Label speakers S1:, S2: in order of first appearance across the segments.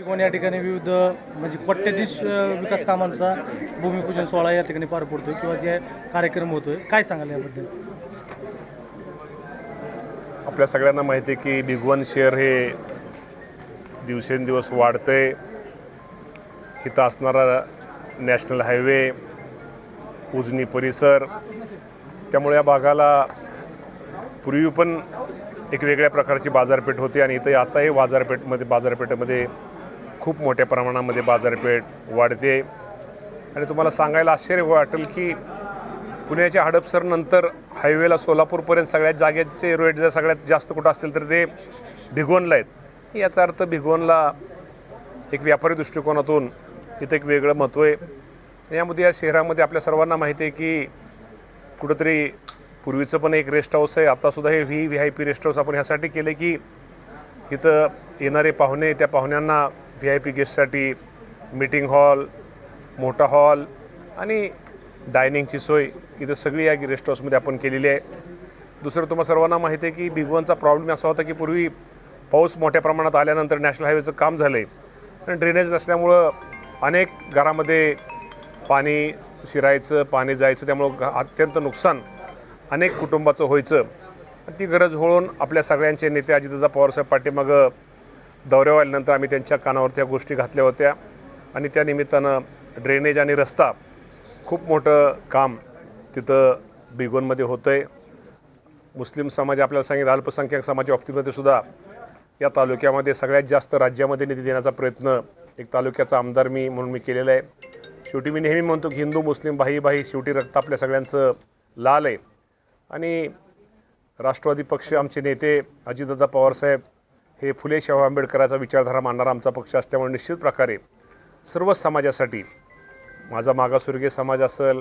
S1: कोण या ठिकाणी विविध म्हणजे कोट्यधीश विकास कामांचा भूमिपूजन सोहळा या ठिकाणी पार पडतोय किंवा जे कार्यक्रम होतोय, काय सांगाल याबद्दल?
S2: आपल्या सगळ्यांना माहिती आहे की भिगवण शहर हे दिवसेंदिवस वाढतंय. इथं असणारा नॅशनल हायवे, उजनी परिसर, त्यामुळे या भागाला पूर्वी पण एक वेगळ्या प्रकारची बाजारपेठ होती आणि इथं आताही बाजारपेठेमध्ये खूप मोठ्या प्रमाणामध्ये बाजारपेठ वाढते. आणि तुम्हाला सांगायला आश्चर्य वाटेल की पुण्याच्या हडपसरनंतर हायवेला सोलापूरपर्यंत सगळ्यात जागेचे रेट जर सगळ्यात जास्त कुठं असतील तर ते भिगवणला आहेत. याचा अर्थ भिगवणला एक व्यापारी दृष्टिकोनातून इथं एक वेगळं महत्त्व आहे. यामध्ये या शहरामध्ये आपल्या सर्वांना माहिती आहे की कुठंतरी पूर्वीचं पण एक रेस्ट हाऊस आहे, आत्तासुद्धा हे VIP रेस्ट हाऊस आपण ह्यासाठी केले की इथं येणारे पाहुणे, त्या पाहुण्यांना VIP गेस्टसाठी मीटिंग हॉल, मोठा हॉल आणि डायनिंगची सोय इथं सगळी या रेस्ट हाऊसमध्ये आपण केलेली आहे. दुसरं तुम्हाला सर्वांना माहिती आहे की भिगवणचा प्रॉब्लेम असा होता की पूर्वी पाऊस मोठ्या प्रमाणात आल्यानंतर नॅशनल हायवेचं काम झालं आहे आणि ड्रेनेज नसल्यामुळं अनेक घरामध्ये पाणी शिरायचं, पाणी जायचं, त्यामुळं अत्यंत नुकसान अनेक कुटुंबाचं व्हायचं. ती गरज होऊन आपल्या सगळ्यांचे नेते अजितदादा पवारसाहेब पाठीमागं दौऱ्यावर आल्यानंतर आम्ही त्यांच्या कानावर त्या गोष्टी घातल्या होत्या आणि त्या निमित्तानं ड्रेनेज आणि रस्ता खूप मोठं काम तिथं भिगवणमध्ये होतं आहे. मुस्लिम समाज आपल्याला सांगितलं, अल्पसंख्याक समाजाच्या बाबतीमध्ये सुद्धा या तालुक्यामध्ये सगळ्यात जास्त राज्यामध्ये निधी देण्याचा प्रयत्न एक तालुक्याचा आमदार म्हणून मी केलेला आहे. शेवटी मी नेहमी म्हणतो की हिंदू मुस्लिम भाई शेवटी रक्त आपल्या सगळ्यांचं लाल आहे. आणि राष्ट्रवादी पक्ष, आमचे नेते अजितदादा पवारसाहेब हे फुले शाहू आंबेडकरांचा विचारधारा मानणारा आमचा पक्ष असल्यामुळे निश्चित प्रकारे सर्व समाजासाठी, माझा मागासवर्गीय समाज असेल,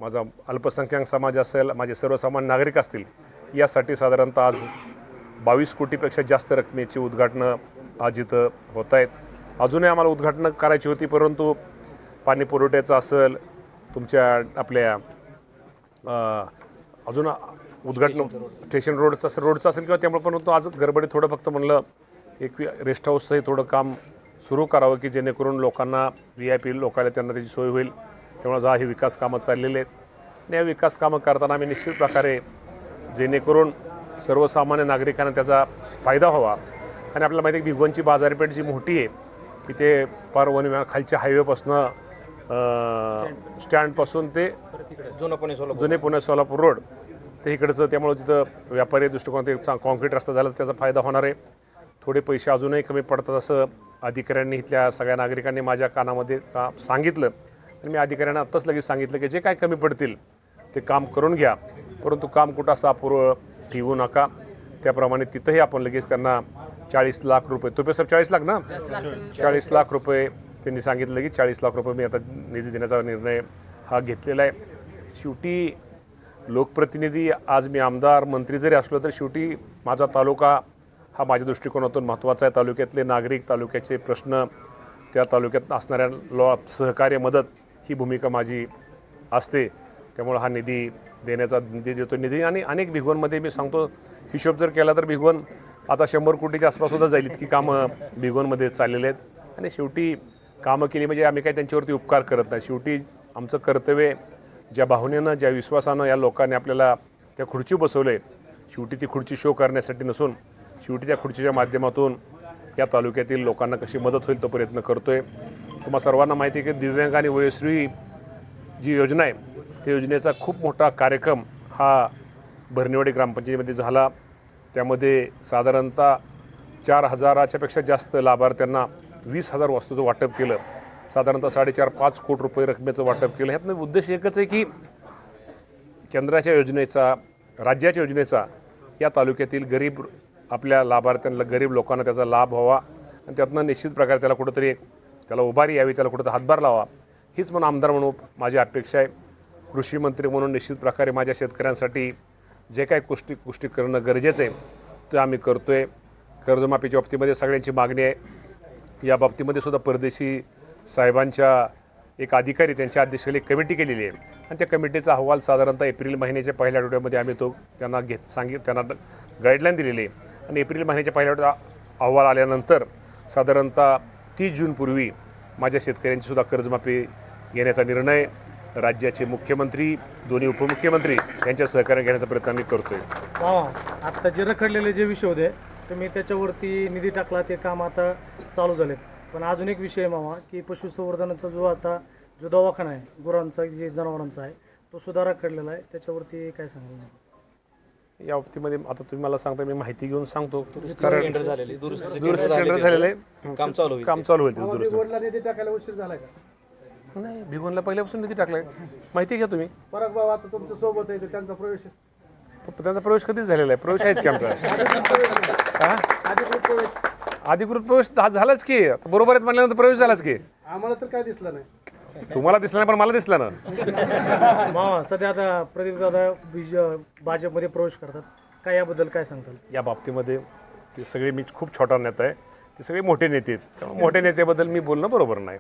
S2: माझा अल्पसंख्याक समाज असेल, माझे सर्वसामान्य नागरिक असतील, यासाठी साधारणतः आज 22 कोटीपेक्षा जास्त रकमेची उद्घाटनं आज इथं होत आहेत. अजूनही आम्हाला उद्घाटनं करायची होती, परंतु पाणी पुरवठ्याचं असेल, तुमच्या आपल्या अजून उद्घाटन स्टेशन रोडचं असेल किंवा त्यामुळे पण आज गडबडीत थोडं फक्त म्हणलं एक रेस्ट हाऊसचंही थोडं काम सुरू करावं की जेणेकरून लोकांना VIP लोकांना त्यांना त्याची सोय होईल. त्यामुळे हे विकास कामं चाललेले आहेत आणि या विकास कामं करताना आम्ही निश्चित प्रकारे जेणेकरून सर्वसामान्य नागरिकांना त्याचा फायदा व्हावा. आणि आपल्याला माहिती आहे की भिगवणची बाजारपेठ जी मोठी आहे की ते पार खालच्या हायवेपासनं स्टँडपासून ते जुने पुणे सोलापूर रोड ते इकडचं, त्यामुळे तिथं व्यापारी दृष्टिकोनात कॉन्क्रीट रस्ता झाला त्याचा फायदा होणार आहे. थोडे पैसे अजूनही कमी पडतात असं अधिकाऱ्यांनी, इथल्या सगळ्या नागरिकांनी माझ्या कानामध्ये सांगितलं आणि मी अधिकाऱ्यांना आत्ताच लगेच सांगितलं की जे काय कमी पडतील ते काम करून घ्या, परंतु काम कुठं असं अपूर्व ठेवू नका. त्याप्रमाणे तिथंही आपण लगेच त्यांना 40 लाख रुपये, तुपे साहेब 40 लाख ना, 40 लाख रुपये त्यांनी सांगितलं की 40 लाख रुपये मी आता निधी देण्याचा निर्णय हा घेतलेला आहे. शेवटी लोकप्रतिनिधी, आज मी आमदार मंत्री जरी असलो तर शेवटी माझा तालुका हा माझ्या दृष्टिकोनातून महत्त्वाचा आहे. तालुक्यातले नागरिक, तालुक्याचे प्रश्न, त्या तालुक्यात असणाऱ्या सहकार्य, मदत ही भूमिका माझी असते. त्यामुळे हा निधी देतो आणि अनेक भिगवणमध्ये मी सांगतो हिशोब जर केला तर भिगवण आता 100 कोटीच्या आसपाससुद्धा जाईल इतकी कामं भिगवणमध्ये चाललेले आहेत. आणि शेवटी कामं केली म्हणजे आम्ही काही त्यांच्यावरती उपकार करत नाही. शेवटी आमचं कर्तव्य, ज्या भावनेनं, ज्या विश्वासानं या लोकांनी आपल्याला त्या खुर्ची बसवले, शेवटी ती खुर्ची शो करण्यासाठी नसून शेवटी त्या खुर्चीच्या माध्यमातून या तालुक्यातील लोकांना कशी मदत होईल तो प्रयत्न करतो आहे. तुम्हाला सर्वांना माहिती आहे की दिव्यांग आणि वयोश्री जी योजना आहे त्या योजनेचा खूप मोठा कार्यक्रम हा भरणेवाडी ग्रामपंचायतीमध्ये झाला. त्यामध्ये साधारणतः 4,000च्या पेक्षा जास्त लाभार्थ्यांना 20,000 वस्तूचं वाटप केलं. साधारणतः 4.5 कोटी रुपये रकमेचं वाटप केलं. ह्यातनं उद्देश एकच आहे की केंद्राच्या योजनेचा, राज्याच्या योजनेचा या तालुक्यातील गरीब आपल्या लाभार्थ्यांना, गरीब लोकांना त्याचा लाभ व्हावा आणि त्यातनं निश्चित प्रकारे त्याला कुठंतरी त्याला उभारी यावी, त्याला कुठंतरी हातभार लावा, हीच म्हणून आमदार म्हणून माझी अपेक्षा आहे. कृषी मंत्री म्हणून निश्चित प्रकारे माझ्या शेतकऱ्यांसाठी जे काही गोष्टी करणं गरजेचं आहे ते आम्ही करतो आहे. कर्जमाफीच्या बाबतीमध्ये सगळ्यांची मागणी आहे. या बाबतीमध्ये सुद्धा परदेशी साहेबांच्या एक अधिकारी, त्यांच्या अध्यक्षतेखाली एक कमिटी केलेली आहे आणि त्या कमिटीचा अहवाल साधारणतः एप्रिल महिन्याच्या पहिल्या आठवड्यामध्ये आम्ही तो त्यांना त्यांना गाईडलाईन दिलेली आहे. आणि एप्रिल महिन्याच्या पहिल्या आठवड्यात अहवाल आल्यानंतर साधारणतः 30 जूनपूर्वी माझ्या शेतकऱ्यांची सुद्धा कर्जमाफी घेण्याचा निर्णय राज्याचे मुख्यमंत्री, दोन्ही उपमुख्यमंत्री यांच्या सहकार्य घेण्याचा प्रयत्न आम्ही करतोय.
S1: आत्ता जे रखडलेले जे विषय होते तुम्ही त्याच्यावरती निधी टाकला, ते काम आता चालू झालेत. पण अजून एक विषय आहे मामा की पशुसंवर्धनाचा जो दवाखाना आहे गुरांचा, जे जनावरांचा आहे, तो सुद्धा रखडलेला आहे. त्याच्यावरती काय सांगाल?
S2: या बाबतीमध्ये आता तुम्ही मला सांगता, मी माहिती घेऊन सांगतो. कारण दुरुस्त टेंडर झालेलं आहे, काम चालू होईल.
S3: भिगवणला निधी टाकायला उशीर झाला का?
S2: नाही, भिगवणला पहिल्यापासून निधी टाकलाय, माहिती घ्या तुम्ही.
S3: पराग भाऊ आता तुमच्या सोबत आहे, तर त्यांचा प्रवेश
S2: त्यांचा प्रवेश कधीच झालेला आहे. प्रवेश आहेच की आमचा.
S3: अधिकृत प्रवेश
S2: अधिकृत प्रवेश झालाच की, बरोबर आहेत म्हणल्यानंतर प्रवेश झालाच की.
S3: आम्हाला तर काय दिसलं नाही.
S2: तुम्हाला दिसला नाही पण मला दिसला ना.
S1: मामा सध्या आता प्रदीप दादा भाजपमध्ये प्रवेश करतात, काय याबद्दल काय सांगताल?
S2: या बाबतीमध्ये ते सगळे, मी खूप छोटा नेता आहे, ते सगळे मोठे नेते आहेत. त्यामुळे मोठ्या नेत्याबद्दल मी बोलणं बरोबर नाही.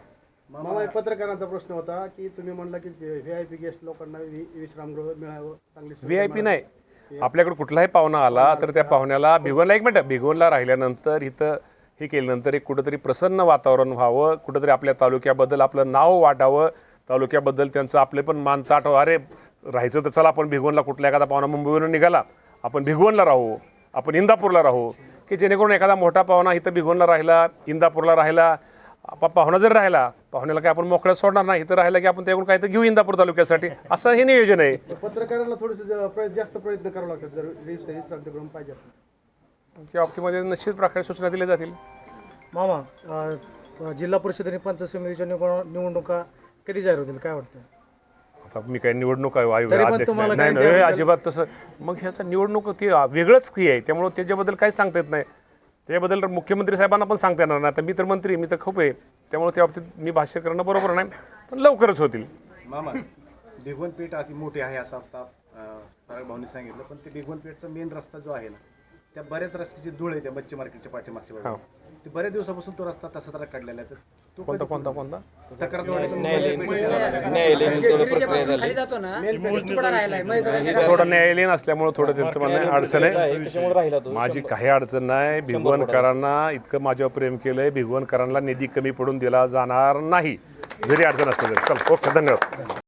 S3: मामा एक पत्रकारांचा प्रश्न होता की तुम्ही म्हणला की VIP गेस्ट लोकांना विश्रामगृह मिळावं, चांगली सुविधा
S2: VIP नाही, आपल्याकडे कुठलाही पाहुणा आला तर त्या पाहुण्याला भिगवणला, एक मिनिट, भिगवणला राहिल्यानंतर इथं हे केल्यानंतर एक कुठंतरी प्रसन्न वातावरण व्हावं, कुठंतरी आपल्या तालुक्याबद्दल आपलं नाव वाटावं, तालुक्याबद्दल त्यांचं आपले पण मान ताटावं. अरे राहायचं तर चला, आपण भिगवणला, कुठला एखादा पाहुणा मुंबईवरून निघाला, आपण भिगवणला राहू, आपण इंदापूरला राहू, की जेणेकरून एखादा मोठा पाहुणा इथं भिगवणला राहिला, इंदापूरला राहिला, पाहुणा जर राहिला, पाहुण्याला काय आपण मोकळ्यात सोडणार नाही, इथं राहिला की आपण त्याकडून काय तर घेऊ इंदापूर तालुक्यासाठी, असं हे नियोजन आहे.
S3: पत्रकारांना थोडंसं जास्त प्रयत्न करावं लागतात जर विश्रांतीगृह पाहिजे असेल.
S2: त्या बाबतीमध्ये निश्चित प्रकारे सूचना दिल्या जातील.
S1: मामा जिल्हा परिषद आणि पंचायत समितीच्या निवडणुका कधी जाहीर होतील, काय वाटतं?
S2: आता मी काय निवडणूक आयोग
S1: तरी पण
S2: अध्यक्ष
S1: तुम्हाला
S2: नाही,
S1: काय
S2: नाही,
S1: द्यावं
S2: अजिबात तसं. मग ह्याचं निवडणूक ते वेगळंच की आहे, त्यामुळे त्याच्याबद्दल काहीच सांगता येत नाही. त्याच्याबद्दल मुख्यमंत्री साहेबांना पण सांगता येणार नाही. आता मी तर मंत्री, मी तर खूप आहे, त्यामुळे त्या बाबतीत मी भाष्य करणं बरोबर नाही, पण लवकरच होतील.
S4: मामा, भिगवण पेठ अशी मोठी आहे असं आता पराग भाऊंनी सांगितलं, पण ते भिगवण पेठचा मेन रस्ता जो आहे ना, त्या बऱ्याच रस्त्याची धूळ आहे त्या मच्छी मार्केटच्या पाठीमागच्या बाजूला. ते बऱ्याच दिवसापासून तो रस्ता तसा तर काढलेला आहे. तर तो
S2: कोणता
S4: तक्रार
S2: थोडं न्यायालयीन असल्यामुळे थोडं त्यांचं म्हणणं अडचण आहे. माझी काही अडचण नाही. भिगवणकरांना इतकं माझ्यावर प्रेम केलंय, भिगवणकरांना निधी कमी पडून दिला जाणार नाही, जरी अडचण असली तरी. चल, ओके, धन्यवाद.